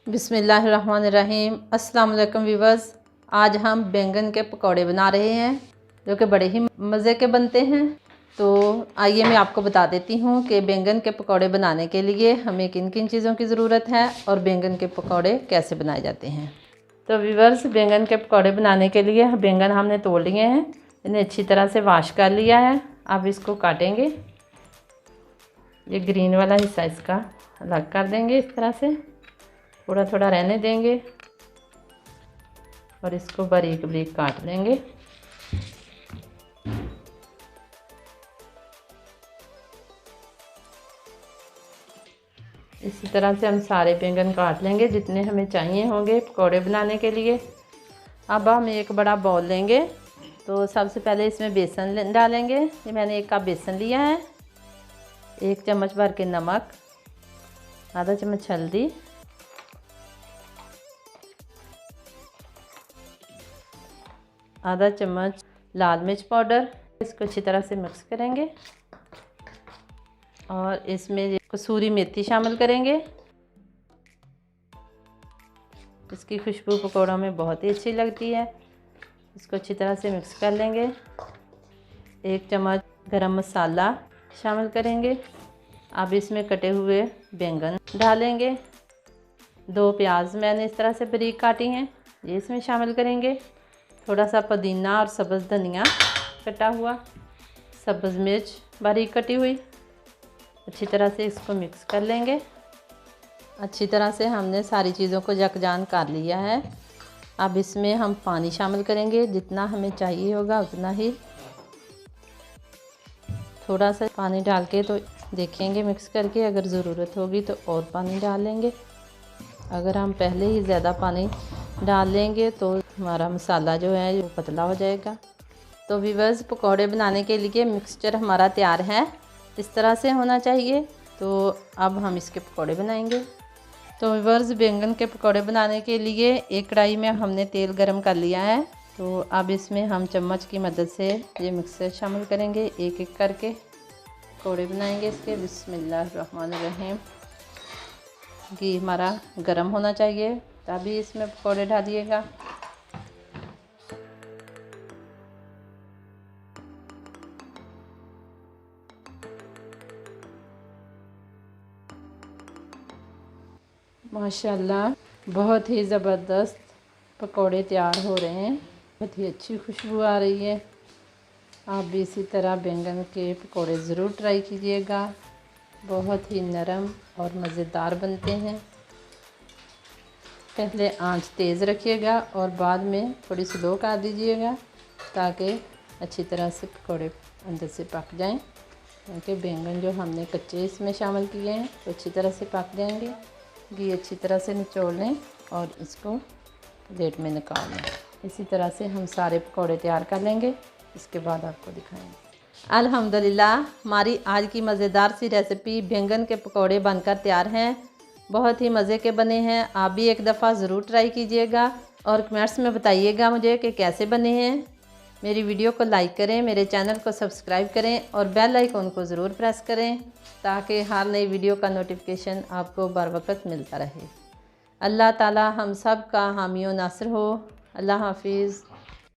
बिस्मिल्लाहिर्रहमानिर्रहीम। अस्सलाम वालेकुम व्यूअर्स। आज हम बैंगन के पकौड़े बना रहे हैं जो कि बड़े ही मज़े के बनते हैं। तो आइए मैं आपको बता देती हूँ कि बैंगन के पकौड़े बनाने के लिए हमें किन किन चीज़ों की ज़रूरत है और बैंगन के पकौड़े कैसे बनाए जाते हैं। तो व्यूअर्स, बैंगन के पकौड़े बनाने के लिए बैंगन हमने तोड़ लिए हैं, इन्हें अच्छी तरह से वॉश कर लिया है। अब इसको काटेंगे, ये ग्रीन वाला हिस्सा इसका अलग कर देंगे, इस तरह से थोड़ा थोड़ा रहने देंगे और इसको बारीक बारीक काट लेंगे। इसी तरह से हम सारे बैंगन काट लेंगे जितने हमें चाहिए होंगे पकौड़े बनाने के लिए। अब हम एक बड़ा बाउल लेंगे, तो सबसे पहले इसमें बेसन डालेंगे। ये मैंने 1 कप बेसन लिया है, 1 चम्मच भर के नमक, आधा चम्मच हल्दी, आधा चम्मच लाल मिर्च पाउडर। इसको अच्छी तरह से मिक्स करेंगे और इसमें कसूरी मेथी शामिल करेंगे। इसकी खुशबू पकौड़ों में बहुत ही अच्छी लगती है। इसको अच्छी तरह से मिक्स कर लेंगे। 1 चम्मच गरम मसाला शामिल करेंगे। अब इसमें कटे हुए बैंगन डालेंगे। 2 प्याज मैंने इस तरह से बारीक काटी हैं, ये इसमें शामिल करेंगे। थोड़ा सा पुदीना और सब्ज़ धनिया कटा हुआ, सब्ज़ मिर्च बारीक कटी हुई। अच्छी तरह से इसको मिक्स कर लेंगे। अच्छी तरह से हमने सारी चीज़ों को यकजान कर लिया है। अब इसमें हम पानी शामिल करेंगे, जितना हमें चाहिए होगा उतना ही। थोड़ा सा पानी डाल के तो देखेंगे मिक्स करके, अगर ज़रूरत होगी तो और पानी डाल लेंगे। अगर हम पहले ही ज़्यादा पानी डाल लेंगे तो हमारा मसाला जो है वो पतला हो जाएगा। तो व्यूअर्स, पकौड़े बनाने के लिए मिक्सचर हमारा तैयार है, इस तरह से होना चाहिए। तो अब हम इसके पकौड़े बनाएंगे। तो व्यूअर्स, बैंगन के पकौड़े बनाने के लिए एक कढ़ाई में हमने तेल गरम कर लिया है। तो अब इसमें हम चम्मच की मदद से ये मिक्सचर शामिल करेंगे, एक एक करके पकौड़े बनाएंगे इसके। बिस्मिल्लाहिर्रहमानिर्रहीम। घी हमारा गरम होना चाहिए, तभी इसमें पकौड़े डालिएगा। माशाल्लाह, बहुत ही ज़बरदस्त पकौड़े तैयार हो रहे हैं, बहुत ही अच्छी खुशबू आ रही है। आप भी इसी तरह बैंगन के पकौड़े ज़रूर ट्राई कीजिएगा, बहुत ही नरम और मज़ेदार बनते हैं। पहले आंच तेज़ रखिएगा और बाद में थोड़ी स्लो कर दीजिएगा, ताकि अच्छी तरह से पकौड़े अंदर से पक जाएं। क्योंकि बैंगन जो हमने कच्चे इसमें शामिल किए हैं तो अच्छी तरह से पक जाएंगे। घी अच्छी तरह से निचोड़ लें और इसको प्लेट में निकाल लें। इसी तरह से हम सारे पकौड़े तैयार कर लेंगे, इसके बाद आपको दिखाएंगे। अल्हम्दुलिल्लाह, हमारी आज की मज़ेदार सी रेसिपी बैंगन के पकौड़े बनकर तैयार हैं। बहुत ही मज़े के बने हैं। आप भी एक दफ़ा ज़रूर ट्राई कीजिएगा और कमेंट्स में बताइएगा मुझे कि कैसे बने हैं। मेरी वीडियो को लाइक करें, मेरे चैनल को सब्सक्राइब करें और बेल आइकन को ज़रूर प्रेस करें, ताकि हर नई वीडियो का नोटिफिकेशन आपको बर वक्त मिलता रहे। अल्लाह ताला हम सब का हामी व नासिर हो। अल्लाह हाफिज़।